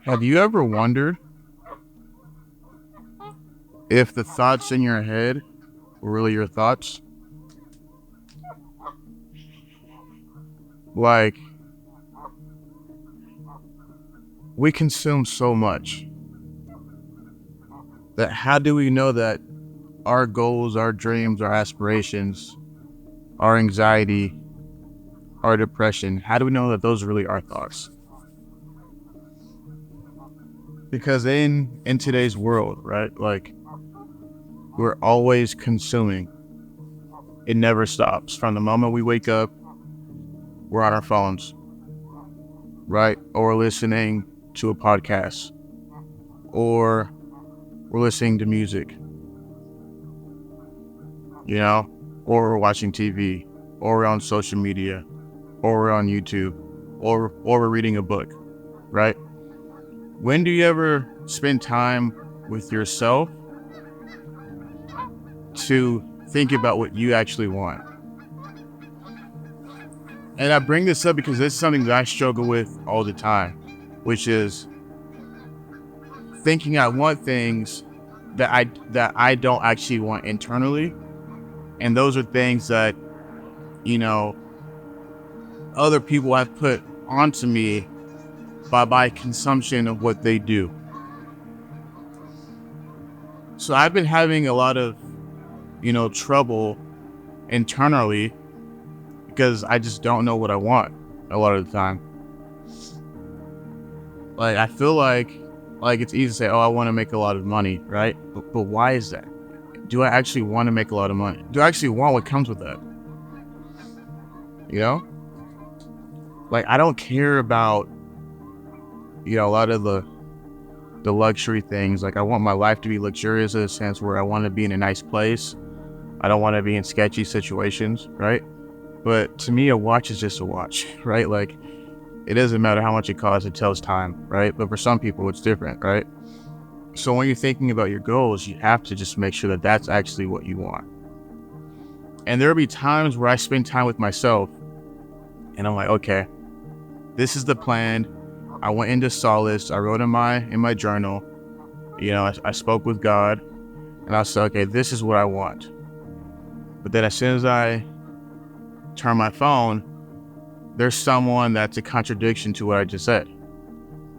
Have you ever wondered if the thoughts in your head were really your thoughts? Like, we consume so much that how do we know that our goals, our dreams, our aspirations, our anxiety, our depression, how do we know that those really are thoughts? Because in today's world, right, like we're always consuming. It never stops. From the moment we wake up, we're on our phones, right? Or we're listening to a podcast, or we're listening to music, or we're watching TV, or we're on social media, or we're on YouTube, or we're reading a book, right? When do you ever spend time with yourself to think about what you actually want? And I bring this up because it's something that I struggle with all the time, which is thinking I want things that I don't actually want internally. And those are things that, other people have put onto me by consumption of what they do. So I've been having a lot of, trouble internally because I just don't know what I want a lot of the time. Like, I feel like it's easy to say, oh, I want to make a lot of money, right? But why is that? Do I actually want to make a lot of money? Do I actually want what comes with that? Like, I don't care about, a lot of the luxury things. Like, I want my life to be luxurious in a sense where I want to be in a nice place. I don't want to be in sketchy situations, right? But to me, a watch is just a watch, right? Like, it doesn't matter how much it costs, it tells time, right? But for some people, it's different, right? So when you're thinking about your goals, you have to just make sure that that's actually what you want. And there'll be times where I spend time with myself and I'm like, okay, this is the plan. I went into solace. I wrote in my journal, I spoke with God and I said, okay, this is what I want. But then as soon as I turn my phone, there's someone that's a contradiction to what I just said.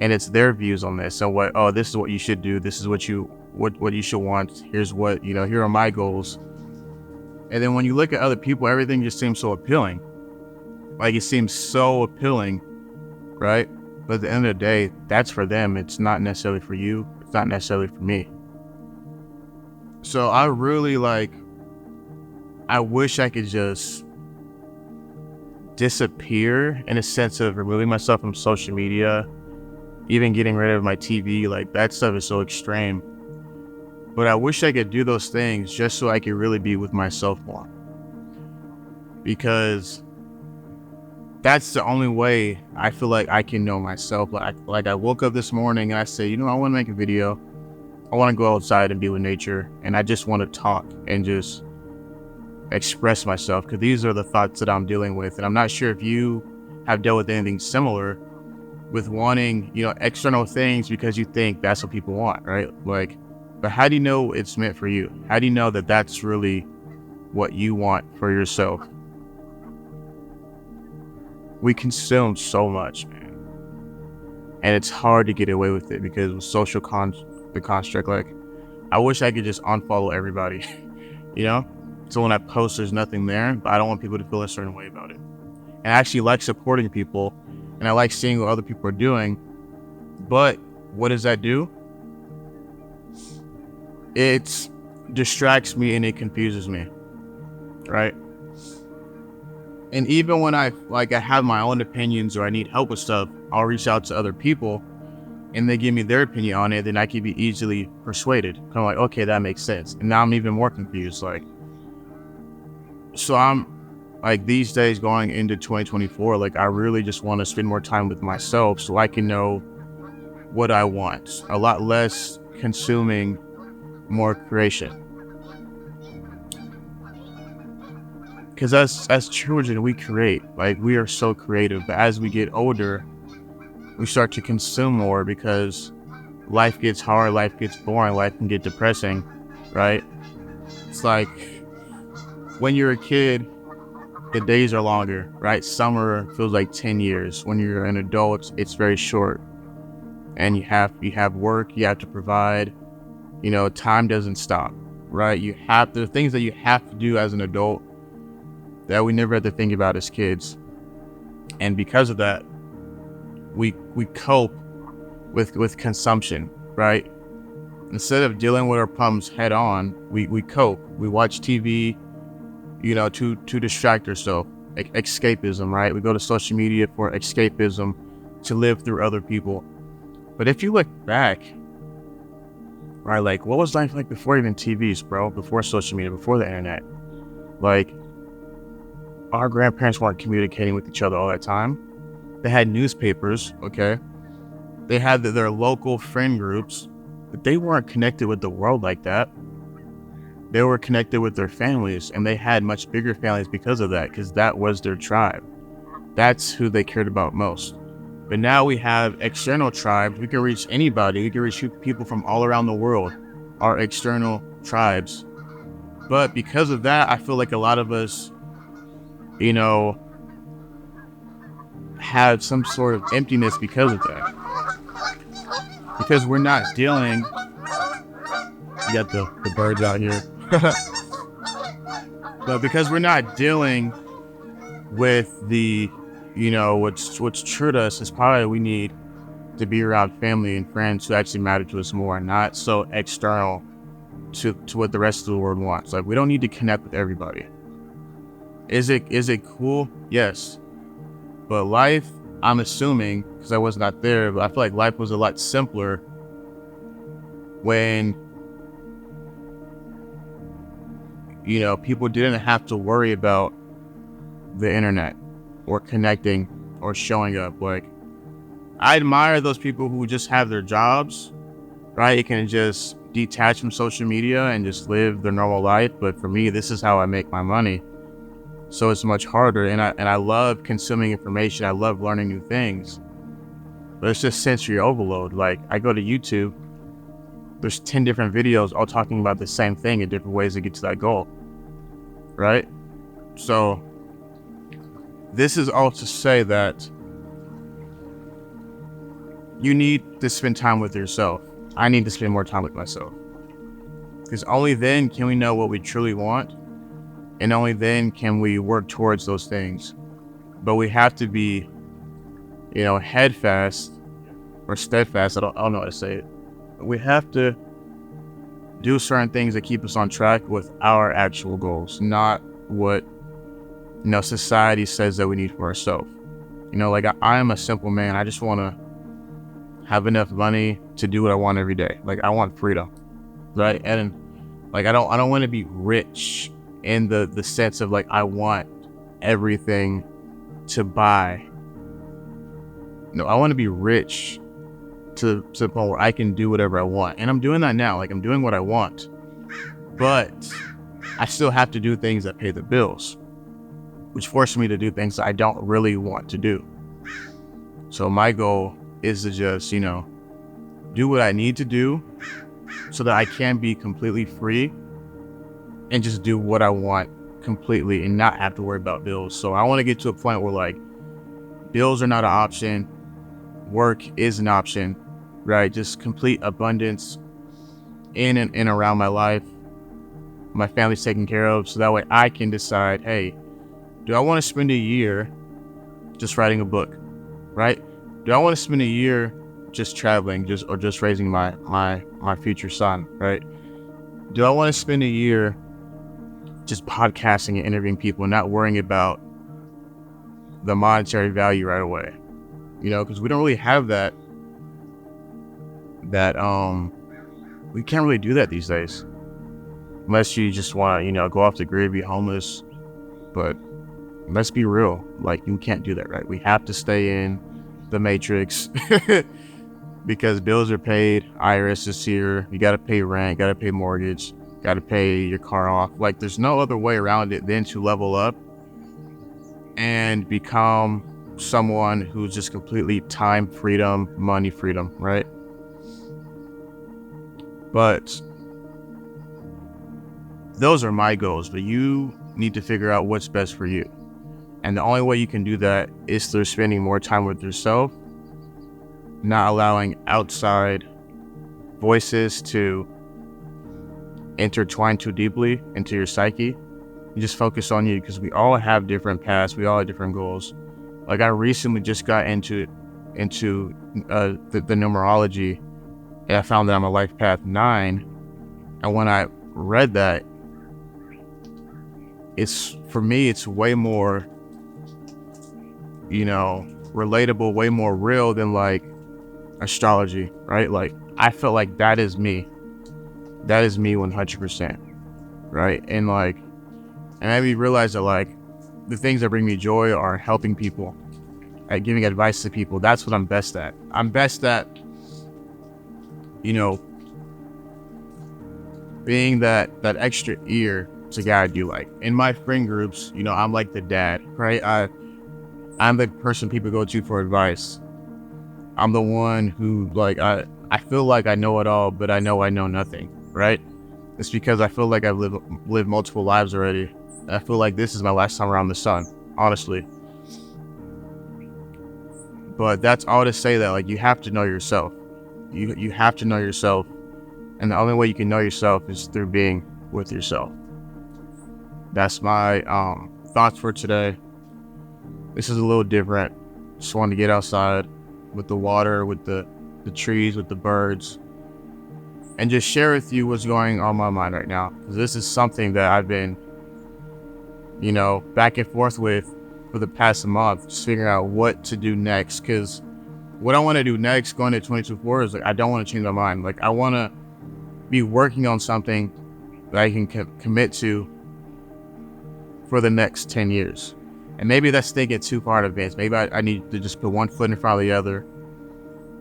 And it's their views on this. So this is what you should do. This is what you should want. Here's what, here are my goals. And then when you look at other people, everything just seems so appealing. Like, it seems so appealing, right? But at the end of the day, that's for them. It's not necessarily for you. It's not necessarily for me. So I really I wish I could just disappear in a sense of removing myself from social media, even getting rid of my TV. Like, that stuff is so extreme. But I wish I could do those things just so I could really be with myself more. Because that's the only way I feel like I can know myself. Like I woke up this morning and I say, I want to make a video. I want to go outside and be with nature. And I just want to talk and just express myself, because these are the thoughts that I'm dealing with. And I'm not sure if you have dealt with anything similar with wanting, external things because you think that's what people want, right? Like, but how do you know it's meant for you? How do you know that that's really what you want for yourself? We consume so much, man. And it's hard to get away with it because with the construct, like, I wish I could just unfollow everybody, So when I post, there's nothing there, but I don't want people to feel a certain way about it. And I actually like supporting people, and I like seeing what other people are doing. But what does that do? It distracts me and it confuses me, right? And even when I have my own opinions or I need help with stuff, I'll reach out to other people and they give me their opinion on it. Then I can be easily persuaded. Kind of like, okay, that makes sense. And now I'm even more confused. So I'm these days going into 2024, I really just want to spend more time with myself so I can know what I want. A lot less consuming, more creation. Because as children, we create. We are so creative. But as we get older, we start to consume more because life gets hard, life gets boring, life can get depressing, right? It's like when you're a kid, the days are longer, right? Summer feels like 10 years. When you're an adult, it's very short. And you have work, you have to provide, time doesn't stop, right? There are things that you have to do as an adult that we never had to think about as kids. And because of that, we cope with consumption, right? Instead of dealing with our problems head on, we cope. We watch TV, to distract ourselves. Escapism, right? We go to social media for escapism, to live through other people. But if you look back, right, like what was life like before even TVs, bro? Before social media, before the internet? Like, our grandparents weren't communicating with each other all that time. They had newspapers, okay? They had their local friend groups, but they weren't connected with the world like that. They were connected with their families, and they had much bigger families because of that, because that was their tribe. That's who they cared about most. But now we have external tribes. We can reach anybody. We can reach people from all around the world, our external tribes. But because of that, I feel like a lot of us, have some sort of emptiness because of that. Because we're not dealing. You got the birds out here. But because we're not dealing with the, what's true to us, is probably we need to be around family and friends who actually matter to us more, not so external to what the rest of the world wants. Like, we don't need to connect with everybody. Is it cool? Yes. But life, I'm assuming, because I was not there, but I feel like life was a lot simpler when, people didn't have to worry about the internet or connecting or showing up. Like, I admire those people who just have their jobs, right? You can just detach from social media and just live their normal life. But for me, this is how I make my money. So it's much harder, and I love consuming information. I love learning new things, but it's just sensory overload. Like, I go to YouTube, there's 10 different videos all talking about the same thing in different ways to get to that goal, right? So this is all to say that you need to spend time with yourself. I need to spend more time with myself, because only then can we know what we truly want. And only then can we work towards those things. But we have to be, headfast or steadfast. I don't know how to say it. But we have to do certain things that keep us on track with our actual goals, not what, society says that we need for ourselves. Like, I am a simple man. I just want to have enough money to do what I want every day. Like, I want freedom, right? And like, I don't want to be rich in the sense of like, I want everything to buy. No, I want to be rich to the point where I can do whatever I want. And I'm doing that now. Like, I'm doing what I want. But I still have to do things that pay the bills, which force me to do things that I don't really want to do. So my goal is to just, do what I need to do so that I can be completely free and just do what I want completely and not have to worry about bills. So I want to get to a point where, like, bills are not an option, work is an option, right? Just complete abundance in and around my life. My family's taken care of, so that way I can decide, hey, do I want to spend a year just writing a book, right? Do I want to spend a year just traveling, just raising my future son, right? Do I want to spend a year just podcasting and interviewing people and not worrying about the monetary value right away? Because we don't really have that we can't really do that these days, unless you just want to, go off the grid, be homeless. But let's be real, like, you can't do that, right? We have to stay in the matrix because bills are paid, IRS is here, you got to pay rent, got to pay mortgage, got to pay your car off. Like, there's no other way around it than to level up and become someone who's just completely time freedom, money freedom, right? But those are my goals, but you need to figure out what's best for you. And the only way you can do that is through spending more time with yourself, not allowing outside voices to intertwine too deeply into your psyche. You just focus on you, because we all have different paths. We all have different goals. Like, I recently just got into the numerology, and I found that I'm a life path 9. And when I read that, for me, it's way more, relatable, way more real than like astrology, right? Like, I felt like that is me 100%, right? And made me realize that like the things that bring me joy are helping people, at giving advice to people. That's what I'm best at. I'm best at, being that extra ear to guide you. Like, in my friend groups, I'm like the dad, right? I'm the person people go to for advice. I'm the one who, like, I feel like I know it all, but I know nothing, right? It's because I feel like I've lived multiple lives already. I feel like this is my last time around the sun, honestly. But that's all to say that, like, you have to know yourself. You have to know yourself. And the only way you can know yourself is through being with yourself. That's my thoughts for today. This is a little different. Just wanted to get outside with the water, with the trees, with the birds, and just share with you what's going on my mind right now. This is something that I've been, back and forth with for the past month, just figuring out what to do next. Because what I want to do next, going to 2024, is like, I don't want to change my mind. Like, I want to be working on something that I can commit to for the next 10 years. And maybe that's thinking too far in advance. Maybe I need to just put one foot in front of the other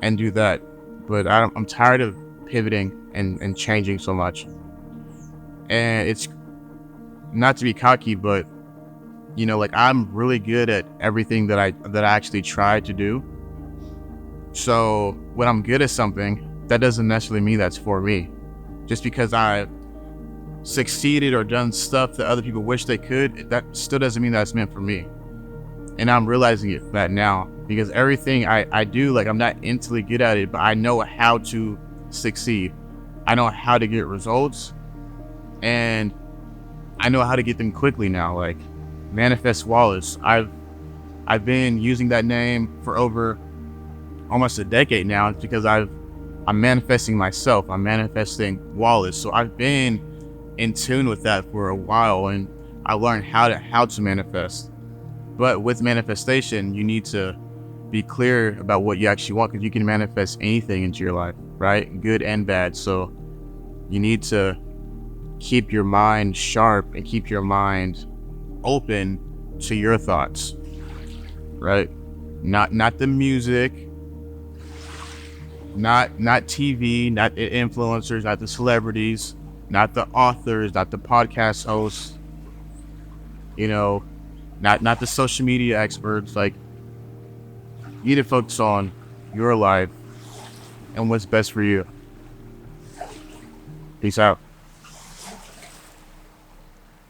and do that. But I'm tired of pivoting and changing so much. And it's not to be cocky, but I'm really good at everything that I actually try to do. So when I'm good at something, that doesn't necessarily mean that's for me. Just because I've succeeded or done stuff that other people wish they could, that still doesn't mean that's meant for me. And I'm realizing that now, because everything I do, like, I'm not instantly good at it, but I know how to succeed. I know how to get results, and I know how to get them quickly now. Like, Manifest Wallace, I've been using that name for over almost a decade now. It's because I'm manifesting myself. I'm manifesting Wallace. So I've been in tune with that for a while, and I learned how to manifest. But with manifestation, you need to be clear about what you actually want, because you can manifest anything into your life, right? Good and bad. So you need to keep your mind sharp and keep your mind open to your thoughts, right? Not the music, not TV, not the influencers, not the celebrities, not the authors, not the podcast hosts, not the social media experts. Like, you need to focus on your life and what's best for you. Peace out.